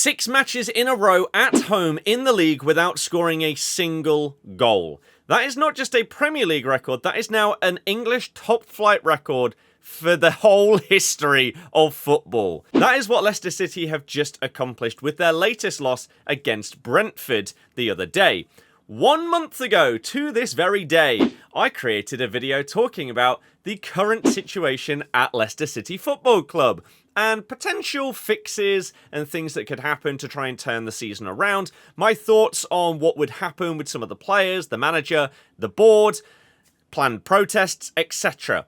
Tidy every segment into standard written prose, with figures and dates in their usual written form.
6 matches in a row at home in the league without scoring a single goal. That is not just a Premier League record, that is now an English top-flight record for the whole history of football. That is what Leicester City have just accomplished with their latest loss against Brentford the other day. 1 month ago, to this very day, I created a video talking about the current situation at Leicester City Football Club and potential fixes and things that could happen to try and turn the season around. My thoughts on what would happen with some of the players, the manager, the board, planned protests, etc.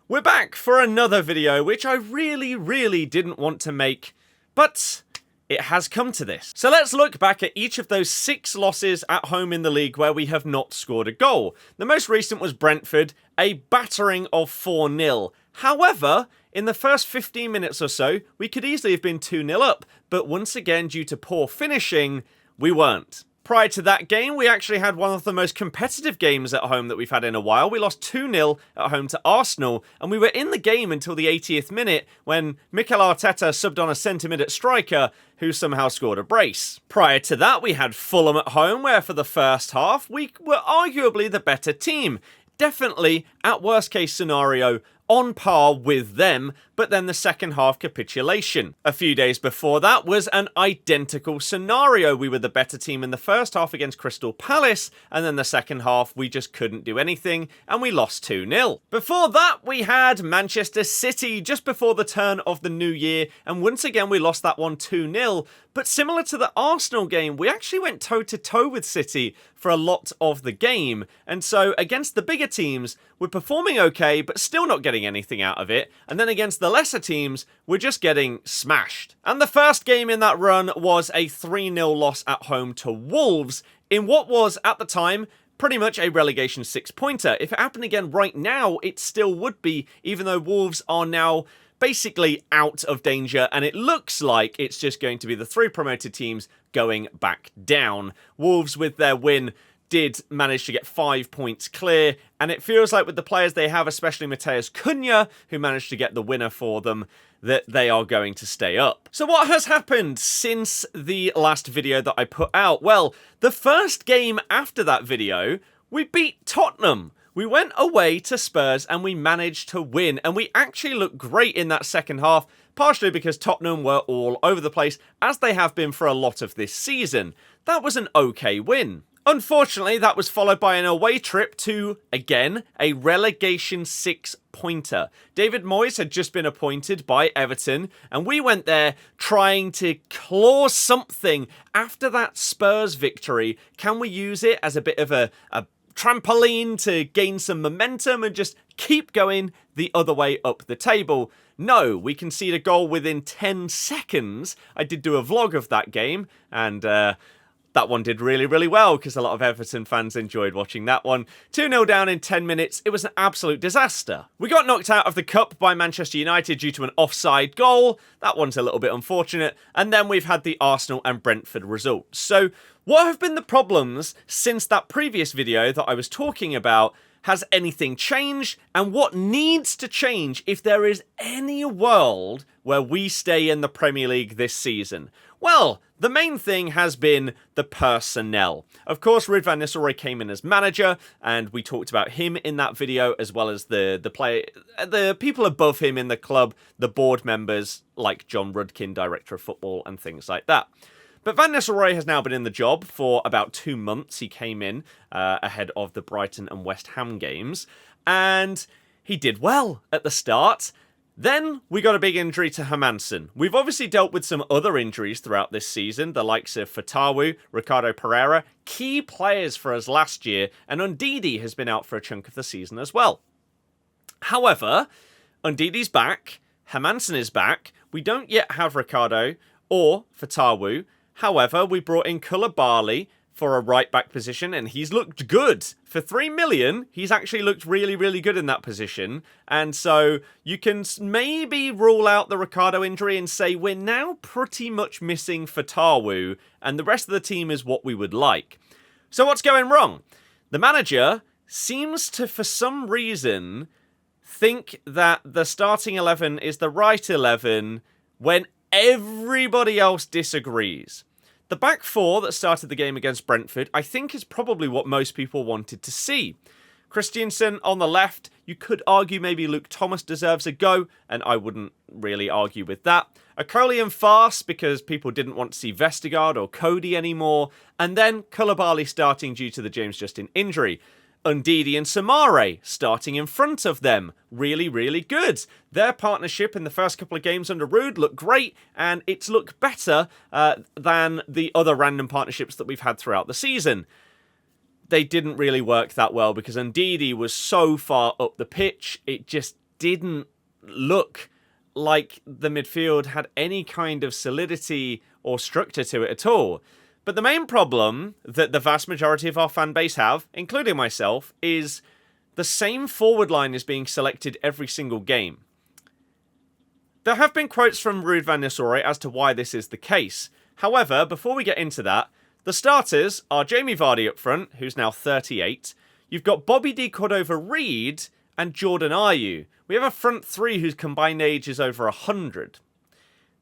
We're back for another video, which I really didn't want to make, but it has come to this. So let's look back at each of those 6 losses at home in the league where we have not scored a goal. The most recent was Brentford, a battering of 4-0. However, in the first 15 minutes or so, we could easily have been 2-0 up, but once again, due to poor finishing, we weren't. Prior to that game, we actually had one of the most competitive games at home that we've had in a while. We lost 2-0 at home to Arsenal, and we were in the game until the 80th minute when Mikel Arteta subbed on a centre-minute striker who somehow scored a brace. Prior to that, we had Fulham at home, where for the first half, we were arguably the better team. Definitely, at worst case scenario, on par with them, but then the second half capitulation. A few days before that was an identical scenario. We were the better team in the first half against Crystal Palace, and then the second half we just couldn't do anything, and we lost 2-0. Before that, we had Manchester City just before the turn of the new year, and once again we lost that one 2-0, but similar to the Arsenal game, we actually went toe-to-toe with City for a lot of the game, and so against the bigger teams, we're performing okay, but still not getting anything out of it, and then against the lesser teams, we're just getting smashed. And the first game in that run was a 3-0 loss at home to Wolves, in what was, at the time, pretty much a relegation 6-pointer. If it happened again right now, it still would be, even though Wolves are now basically out of danger, and it looks like it's just going to be the 3 promoted teams going back down. Wolves, with their win, did manage to get 5 points clear, and it feels like with the players they have, especially Mateus Cunha, who managed to get the winner for them, that they are going to stay up. So what has happened since the last video that I put out? Well, the first game after that video, we beat Tottenham. We went away to Spurs and we managed to win, and we actually looked great in that second half, partially because Tottenham were all over the place, as they have been for a lot of this season. That was an okay win. Unfortunately, that was followed by an away trip to, again, a relegation 6-pointer. David Moyes had just been appointed by Everton, and we went there trying to claw something after that Spurs victory. Can we use it as a bit of a trampoline to gain some momentum and just keep going the other way up the table? No, we concede a goal within 10 seconds. I did do a vlog of that game, and that one did really well because a lot of Everton fans enjoyed watching that one. 2-0 down in 10 minutes. It was an absolute disaster. We got knocked out of the cup by Manchester United due to an offside goal. That one's a little bit unfortunate. And then we've had the Arsenal and Brentford results. So what have been the problems since that previous video that I was talking about? Has anything changed? And what needs to change if there is any world where we stay in the Premier League this season? Well, the main thing has been the personnel. Of course, Ruud Van Nistelrooy came in as manager, and we talked about him in that video, as well as the people above him in the club, the board members like John Rudkin, director of football, and things like that. But Van Nistelrooy has now been in the job for about 2 months. He came in ahead of the Brighton and West Ham games, and he did well at the start. Then we got a big injury to Hermansen. We've obviously dealt with some other injuries throughout this season, the likes of Fatawu, Ricardo Pereira, key players for us last year, and Ndidi has been out for a chunk of the season as well. However, Ndidi's back, Hermansen is back, we don't yet have Ricardo or Fatawu. However, we brought in Koulibaly for a right-back position, and he's looked good. For 3 million, he's actually looked really good in that position. And so you can maybe rule out the Ricardo injury and say we're now pretty much missing Fatawu, and the rest of the team is what we would like. So what's going wrong? The manager seems to, for some reason, think that the starting 11 is the right 11 when Everybody else disagrees. The back four that started the game against Brentford, I think, is probably what most people wanted to see. Christiansen on the left, you could argue maybe Luke Thomas deserves a go, and I wouldn't really argue with that. A Colian farce because people didn't want to see Vestergaard or Cody anymore, and then Koulibaly starting due to the James Justin injury. Ndidi and Samare starting in front of them. Really, really good. Their partnership in the first couple of games under Ruud looked great, and it's looked better than the other random partnerships that we've had throughout the season. They didn't really work that well because Ndidi was so far up the pitch, it just didn't look like the midfield had any kind of solidity or structure to it at all. But the main problem that the vast majority of our fan base have, including myself, is the same forward line is being selected every single game. There have been quotes from Ruud Van Nistelrooy as to why this is the case. However, before we get into that, the starters are Jamie Vardy up front, who's now 38. You've got Bobby D. Cordova-Reid and Jordan Ayew. We have a front three whose combined age is over 100.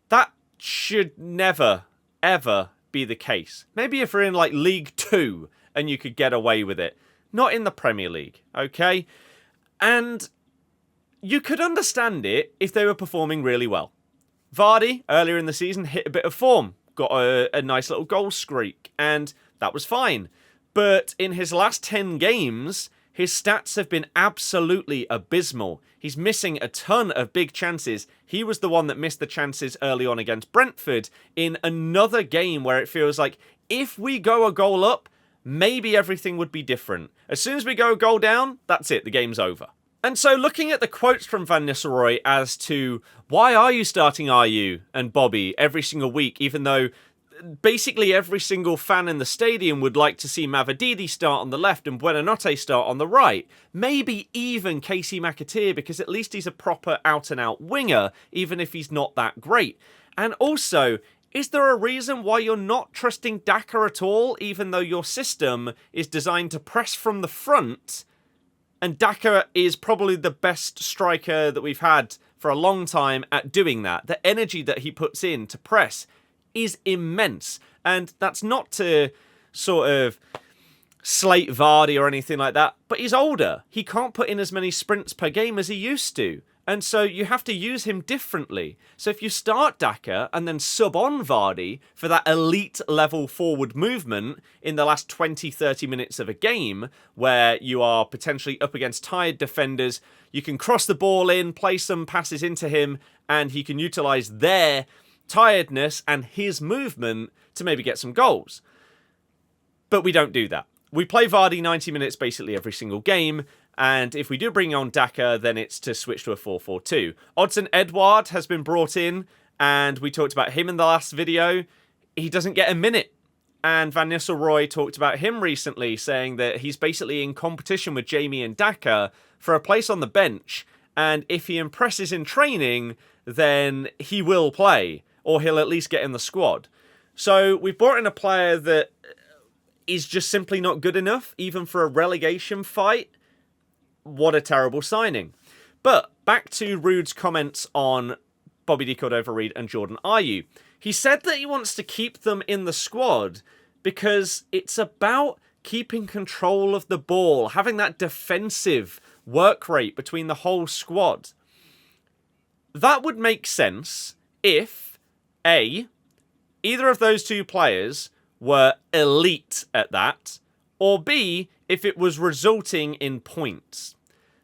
That should never, ever be the case. Maybe if we're in like League 2 and you could get away with it. Not in the Premier League, okay? And you could understand it if they were performing really well. Vardy, earlier in the season, hit a bit of form. Got a nice little goal streak, and that was fine. But in his last 10 games, his stats have been absolutely abysmal. He's missing a ton of big chances. He was the one that missed the chances early on against Brentford in another game where it feels like if we go a goal up, maybe everything would be different. As soon as we go a goal down, that's it, the game's over. And so looking at the quotes from Van Nistelrooy as to why are you starting Ayew and Bobby every single week, even though basically every single fan in the stadium would like to see Mavididi start on the left and Buonanotte start on the right. Maybe even Casey McAteer, because at least he's a proper out-and-out winger, even if he's not that great. And also, is there a reason why you're not trusting Daka at all, even though your system is designed to press from the front? And Daka is probably the best striker that we've had for a long time at doing that. The energy that he puts in to press is immense. And that's not to sort of slate Vardy or anything like that, but he's older. He can't put in as many sprints per game as he used to. And so you have to use him differently. So if you start Daka and then sub on Vardy for that elite level forward movement in the last 20-30 minutes of a game where you are potentially up against tired defenders, you can cross the ball in, play some passes into him, and he can utilise their tiredness and his movement to maybe get some goals. But we don't do that. We play Vardy 90 minutes basically every single game, and if we do bring on Daka, then it's to switch to a 4-4-2. Odsonne Edouard has been brought in, and we talked about him in the last video. He doesn't get a minute. And Van Nistelrooy talked about him recently, saying that he's basically in competition with Jamie and Daka for a place on the bench, and if he impresses in training, then he will play, or he'll at least get in the squad. So we've brought in a player that is just simply not good enough, even for a relegation fight. What a terrible signing. But back to Ruud's comments on Bobby D. Cordova-Reid and Jordan Ayew. He said that he wants to keep them in the squad because it's about keeping control of the ball, having that defensive work rate between the whole squad. That would make sense if, A, either of those two players were elite at that, or B, if it was resulting in points.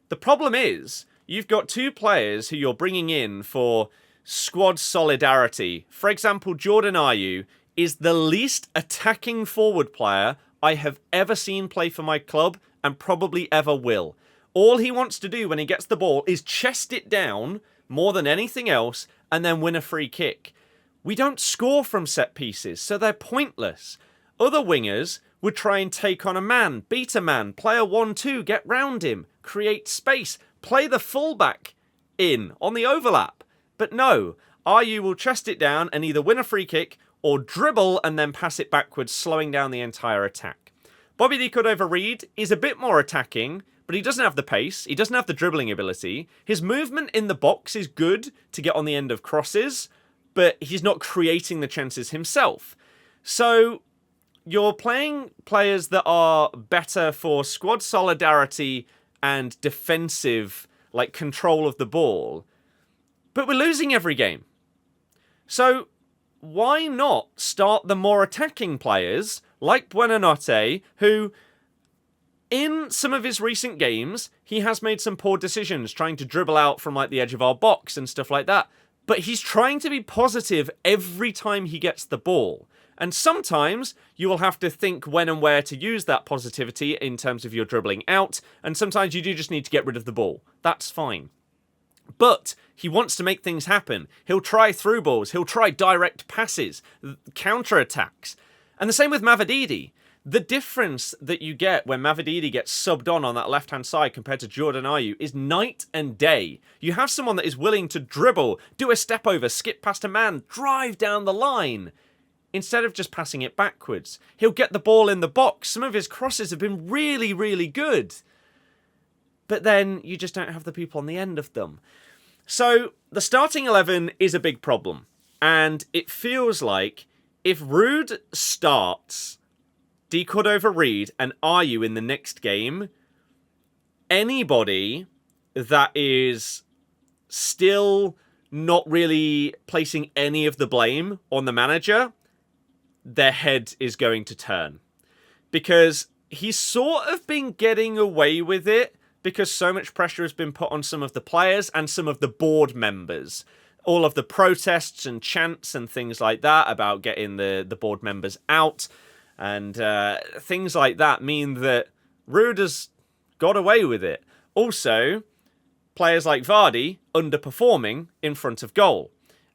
The problem is, you've got two players who you're bringing in for squad solidarity. For example, Jordan Ayew is the least attacking forward player I have ever seen play for my club, and probably ever will. All he wants to do when he gets the ball is chest it down more than anything else, and then win a free kick. We don't score from set pieces, so they're pointless. Other wingers would try and take on a man, beat a man, play a 1-2, get round him, create space, play the fullback in on the overlap. But no, Ayew will chest it down and either win a free kick or dribble and then pass it backwards, slowing down the entire attack. Bobby D. Cordova-Reid is a bit more attacking, but he doesn't have the pace, he doesn't have the dribbling ability. His movement in the box is good to get on the end of crosses, but he's not creating the chances himself. So you're playing players that are better for squad solidarity and defensive, like, control of the ball, but we're losing every game. So why not start the more attacking players, like Buonanotte, who, in some of his recent games, he has made some poor decisions, trying to dribble out from, like, the edge of our box and stuff like that. But he's trying to be positive every time he gets the ball. And sometimes you will have to think when and where to use that positivity in terms of your dribbling out, and sometimes you do just need to get rid of the ball. That's fine. But he wants to make things happen. He'll try through balls, he'll try direct passes, counter-attacks. And the same with Mavididi. The difference that you get when Mavididi gets subbed on that left-hand side compared to Jordan Ayew is night and day. You have someone that is willing to dribble, do a step over, skip past a man, drive down the line, instead of just passing it backwards. He'll get the ball in the box. Some of his crosses have been really, really good. But then you just don't have the people on the end of them. So the starting 11 is a big problem. And it feels like if Ruud starts De Cordova-Reid and Ayew in the next game, anybody that is still not really placing any of the blame on the manager, their head is going to turn. Because he's sort of been getting away with it because so much pressure has been put on some of the players and some of the board members. All of the protests and chants and things like that about getting the board members out and things like that mean that Ruud has got away with it. Also, players like Vardy underperforming in front of goal.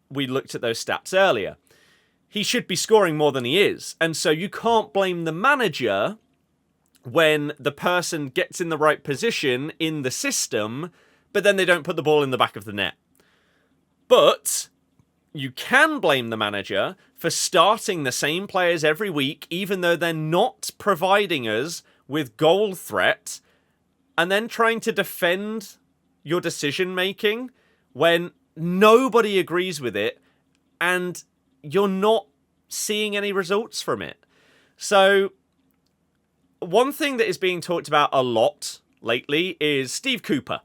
We looked at those stats earlier. He should be scoring more than he is. And so you can't blame the manager when the person gets in the right position in the system, but then they don't put the ball in the back of the net. But you can blame the manager for starting the same players every week, even though they're not providing us with goal threat, and then trying to defend your decision-making when nobody agrees with it, and you're not seeing any results from it. So one thing that is being talked about a lot lately is Steve Cooper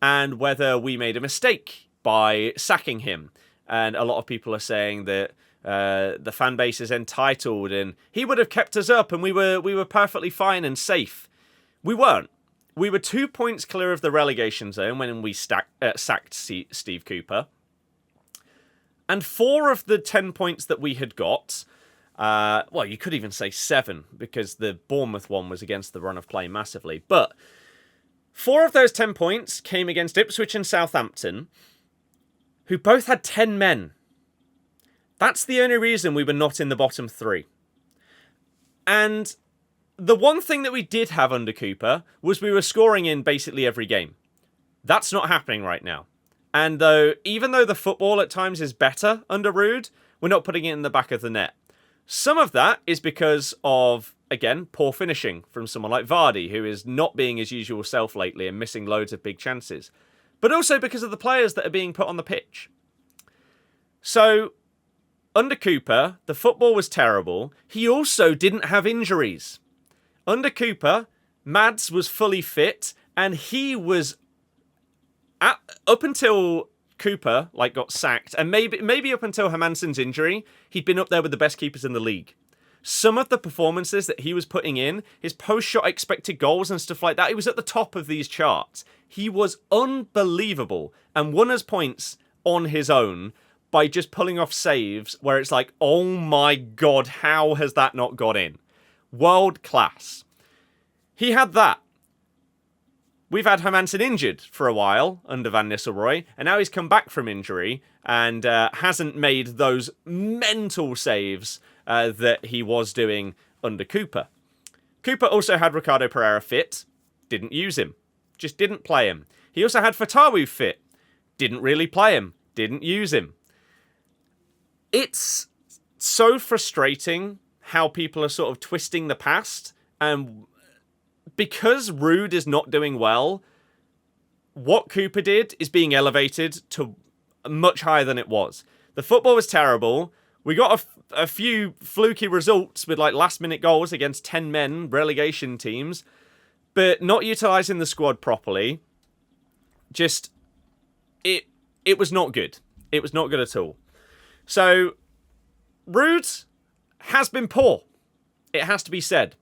and whether we made a mistake by sacking him. And a lot of people are saying that the fan base is entitled and he would have kept us up and we were perfectly fine and safe. We weren't. We were 2 points clear of the relegation zone when we sacked Steve Cooper. And 4 of the 10 points that we had got, well, you could even say 7, because the Bournemouth one was against the run of play massively. But 4 of those 10 points came against Ipswich and Southampton, who both had 10 men. That's the only reason we were not in the bottom 3. And the one thing that we did have under Cooper was we were scoring in basically every game. That's not happening right now. And even though the football at times is better under Ruud, we're not putting it in the back of the net. Some of that is because of, again, poor finishing from someone like Vardy, who is not being his usual self lately and missing loads of big chances. But also because of the players that are being put on the pitch. So, under Cooper, the football was terrible. He also didn't have injuries. Under Cooper, Mads was fully fit, and he was up until Cooper got sacked, and maybe up until Hermansen's injury, he'd been up there with the best keepers in the league. Some of the performances that he was putting in, his post-shot expected goals and stuff like that, he was at the top of these charts. He was unbelievable and won us points on his own by just pulling off saves where it's like, oh my god, how has that not got in? World class. He had that. We've had Hermansen injured for a while under Van Nistelrooy, and now he's come back from injury and hasn't made those mental saves that he was doing under Cooper. Cooper also had Ricardo Pereira fit, didn't use him, just didn't play him. He also had Fatawu fit, didn't really play him, didn't use him. It's so frustrating how people are sort of twisting the past, and because Ruud is not doing well, what Cooper did is being elevated to much higher than it was. The football was terrible. We got a few fluky results with like last-minute goals against 10 men relegation teams, but not utilising the squad properly. Just, it was not good. It was not good at all. So, Ruud has been poor. It has to be said.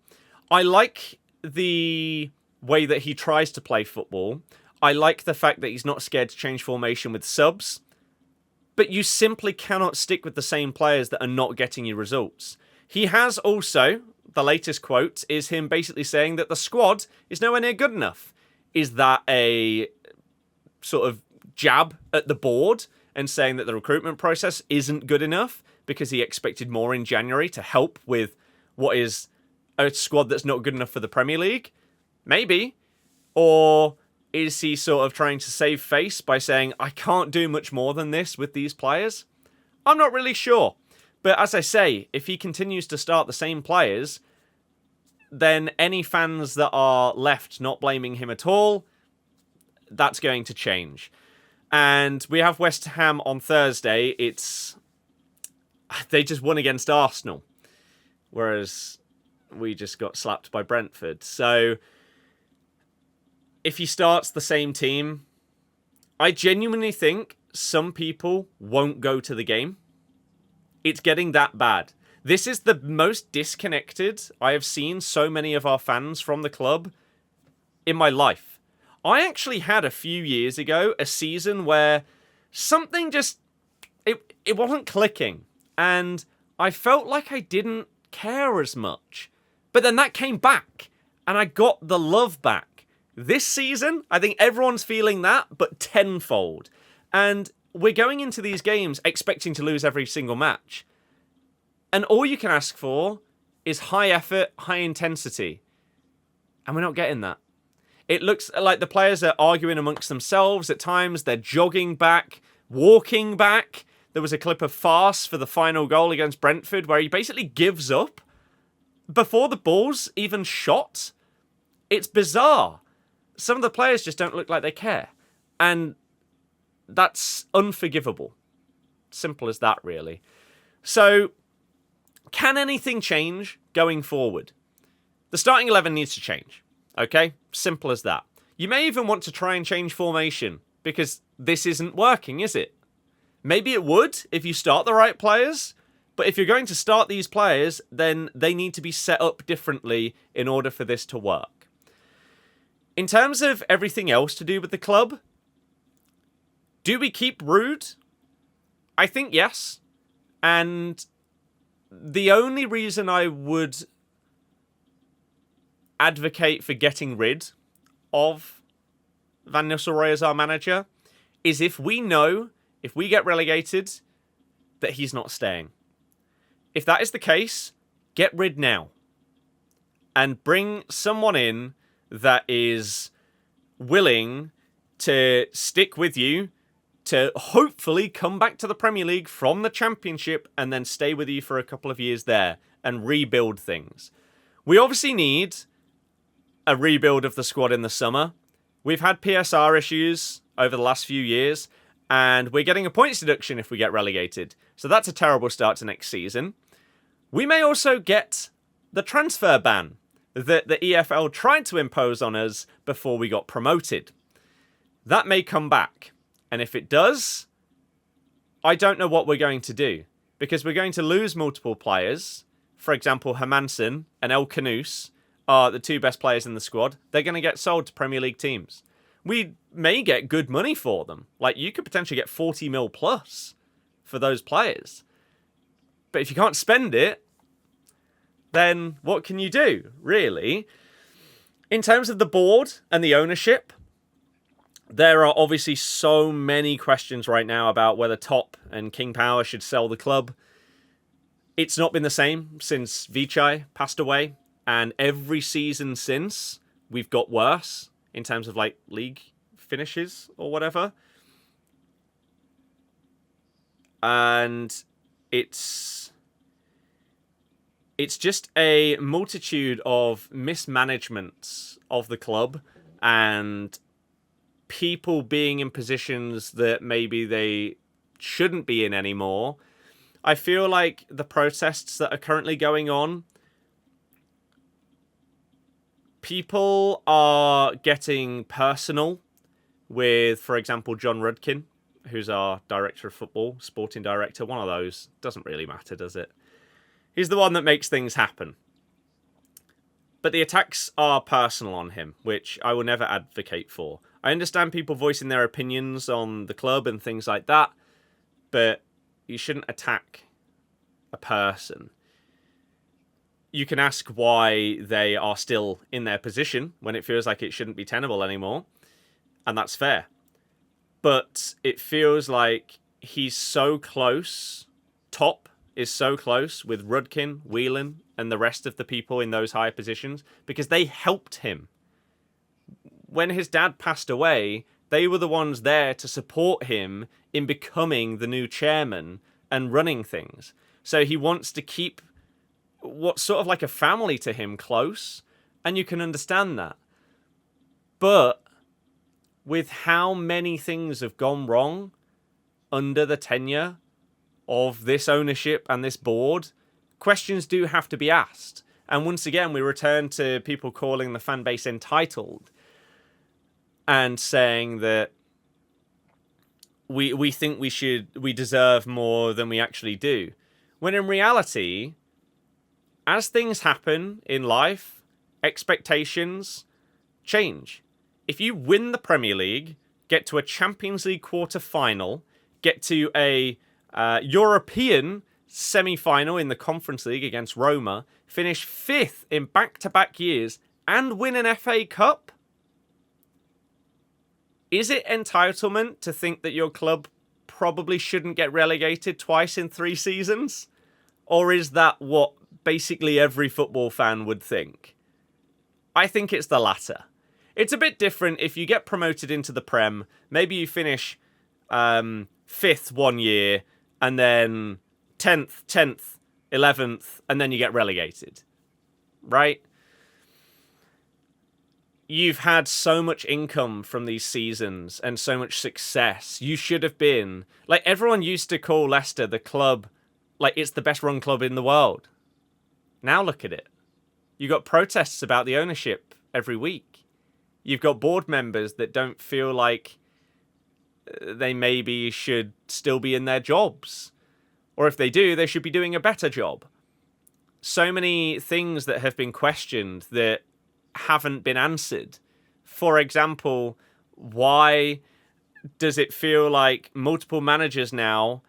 I like the way that he tries to play football. I like the fact that he's not scared to change formation with subs. But you simply cannot stick with the same players that are not getting you results. He has also, the latest quote, is him basically saying that the squad is nowhere near good enough. Is that a sort of jab at the board and saying that the recruitment process isn't good enough because he expected more in January to help with what is a squad that's not good enough for the Premier League? Maybe. Or is he sort of trying to save face by saying, I can't do much more than this with these players? I'm not really sure. But as I say, if he continues to start the same players, then any fans that are left not blaming him at all, that's going to change. And we have West Ham on Thursday. They just won against Arsenal, whereas we just got slapped by Brentford. So if he starts the same team, I genuinely think some people won't go to the game. It's getting that bad. This is the most disconnected I have seen so many of our fans from the club in my life. I actually had a few years ago a season where something just, it wasn't clicking. And I felt like I didn't care as much. But then that came back and I got the love back. This season, I think everyone's feeling that, but tenfold. And we're going into these games expecting to lose every single match. And all you can ask for is high effort, high intensity. And we're not getting that. It looks like the players are arguing amongst themselves at times. They're jogging back, walking back. There was a clip of farce for the final goal against Brentford where he basically gives up before the ball's even shot. It's bizarre. Some of the players just don't look like they care. And that's unforgivable. Simple as that, really. So, can anything change going forward? The starting 11 needs to change. Okay? Simple as that. You may even want to try and change formation, because this isn't working, is it? Maybe it would if you start the right players, but if you're going to start these players, then they need to be set up differently in order for this to work. In terms of everything else to do with the club, do we keep Ruud? I think yes. And the only reason I would advocate for getting rid of Van Nistelrooy as our manager is if we know, if we get relegated, that he's not staying. If that is the case, get rid now. And bring someone in that is willing to stick with you to hopefully come back to the Premier League from the Championship and then stay with you for a couple of years there and rebuild things. We obviously need a rebuild of the squad in the summer. We've had PSR issues over the last few years, and we're getting a points deduction if we get relegated. So that's a terrible start to next season. We may also get the transfer ban that the EFL tried to impose on us before we got promoted. That may come back. And if it does, I don't know what we're going to do. Because we're going to lose multiple players. For example, Hermansen and El Canoes are the two best players in the squad. They're going to get sold to Premier League teams. We may get good money for them. Like, you could potentially get 40 mil plus for those players. But if you can't spend it, then what can you do, really? In terms of the board and the ownership, there are obviously so many questions right now about whether Top and King Power should sell the club. It's not been the same since Vichai passed away, and every season since, we've got worse in terms of, like, league finishes or whatever. And it's just a multitude of mismanagements of the club and people being in positions that maybe they shouldn't be in anymore. I feel like the protests that are currently going on, people are getting personal with, for example, John Rudkin, who's our director of football, sporting director, one of those. Doesn't really matter, does it? He's the one that makes things happen. But the attacks are personal on him, which I will never advocate for. I understand people voicing their opinions on the club and things like that, but you shouldn't attack a person. You can ask why they are still in their position when it feels like it shouldn't be tenable anymore, and that's fair. But it feels like he's so close, top is so close with Rudkin, Whelan, and the rest of the people in those higher positions because they helped him. When his dad passed away, they were the ones there to support him in becoming the new chairman and running things. So he wants to keep what's sort of like a family to him close, and you can understand that. But with how many things have gone wrong under the tenure of this ownership and this board, questions do have to be asked. And once again, we return to people calling the fan base entitled and saying that we think we deserve more than we actually do. When in reality, as things happen in life, expectations change. If you win the Premier League, get to a Champions League quarter-final, get to a European semi-final in the Conference League against Roma, finish 5th in back-to-back years, and win an FA Cup, is it entitlement to think that your club probably shouldn't get relegated twice in 3 seasons? Or is that what basically every football fan would think? I think it's the latter. It's a bit different if you get promoted into the Prem, maybe you finish 5th one year, and then 10th, 11th, and then you get relegated. Right? You've had so much income from these seasons and so much success. You should have been... Like, everyone used to call Leicester the club, like, it's the best run club in the world. Now look at it. You got protests about the ownership every week. You've got board members that don't feel like they maybe should still be in their jobs. Or if they do, they should be doing a better job. So many things that have been questioned that haven't been answered. For example, why does it feel like multiple managers now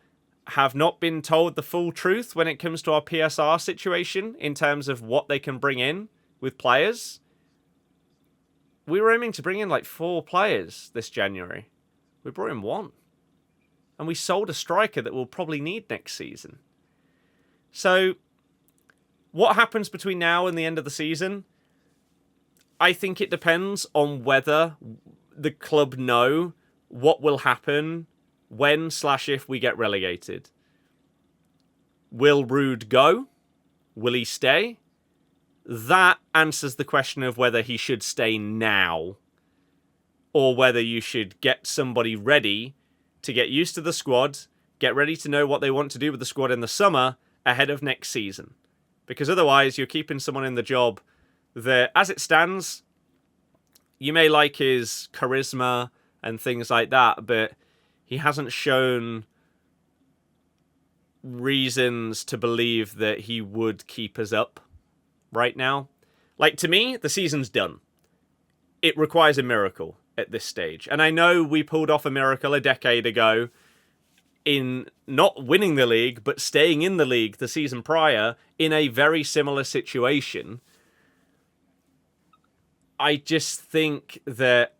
have not been told the full truth when it comes to our PSR situation in terms of what they can bring in with players? We were aiming to bring in like 4 players this January. We brought in 1. And we sold a striker that we'll probably need next season. So, what happens between now and the end of the season? I think it depends on whether the club know what will happen when/if we get relegated. Will Ruud go? Will he stay? That answers the question of whether he should stay now, or whether you should get somebody ready to get used to the squad, get ready to know what they want to do with the squad in the summer ahead of next season. Because otherwise, you're keeping someone in the job that, as it stands, you may like his charisma and things like that, but he hasn't shown reasons to believe that he would keep us up right now. Like, to me, the season's done. It requires a miracle at this stage. And I know we pulled off a miracle a decade ago in not winning the league, but staying in the league the season prior in a very similar situation. I just think that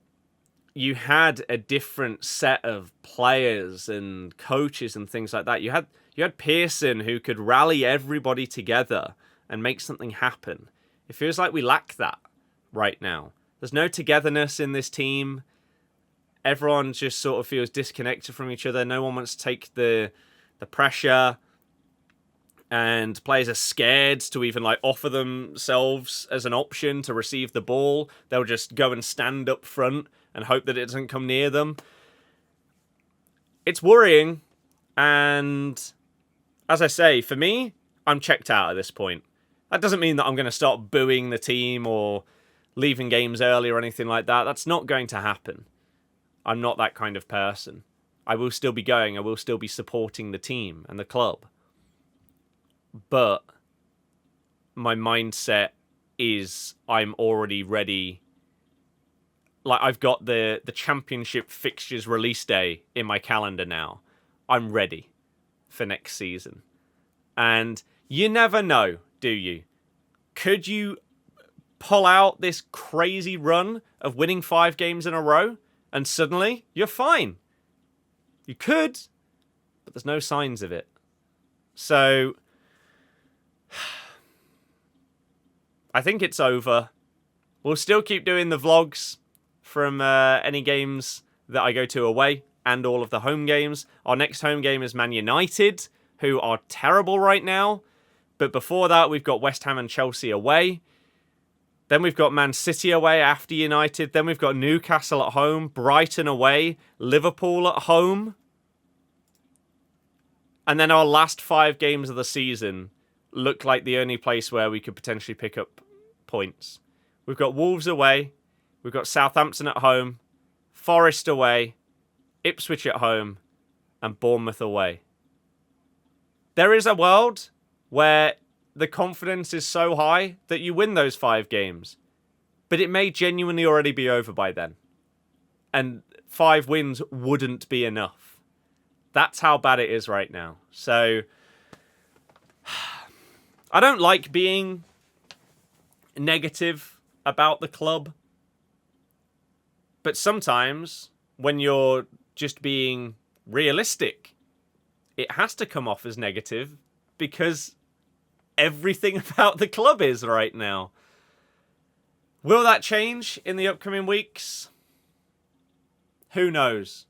you had a different set of players and coaches and things like that. You had Pearson, who could rally everybody together and make something happen. It feels like we lack that right now. There's no togetherness in this team. Everyone just sort of feels disconnected from each other. No one wants to take the pressure. And players are scared to even like offer themselves as an option to receive the ball. They'll just go and stand up front and hope that it doesn't come near them. It's worrying. And as I say, for me, I'm checked out at this point. That doesn't mean that I'm going to start booing the team or leaving games early or anything like that. That's not going to happen. I'm not that kind of person. I will still be going. I will still be supporting the team and the club. But my mindset is I'm already ready. Like, I've got the championship fixtures release day in my calendar now. I'm ready for next season. And you never know, do you? Could you pull out this crazy run of winning 5 games in a row and suddenly you're fine? You could, but there's no signs of it. So I think it's over. We'll still keep doing the vlogs from any games that I go to away and all of the home games. Our next home game is Man United, who are terrible right now. But before that, we've got West Ham and Chelsea away. Then we've got Man City away after United. Then we've got Newcastle at home, Brighton away, Liverpool at home. And then our last 5 games of the season look like the only place where we could potentially pick up points. We've got Wolves away. We've got Southampton at home, Forest away, Ipswich at home, and Bournemouth away. There is a world where the confidence is so high that you win those 5 games. But it may genuinely already be over by then. And 5 wins wouldn't be enough. That's how bad it is right now. So I don't like being negative about the club. But sometimes, when you're just being realistic, it has to come off as negative because everything about the club is right now. Will that change in the upcoming weeks? Who knows?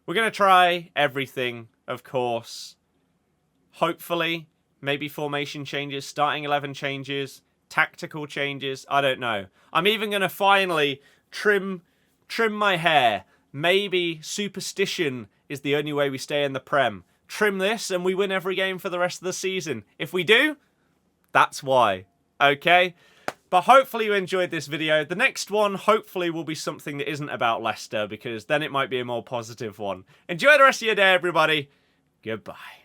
We're going to try everything, of course. Hopefully, maybe formation changes, starting 11 changes, tactical changes. I don't know. I'm even going to finally trim my hair. Maybe superstition is the only way we stay in the Prem. Trim this and we win every game for the rest of the season. If we do, that's why. Okay? But hopefully you enjoyed this video. The next one hopefully will be something that isn't about Leicester, because then it might be a more positive one. Enjoy the rest of your day, everybody. Goodbye.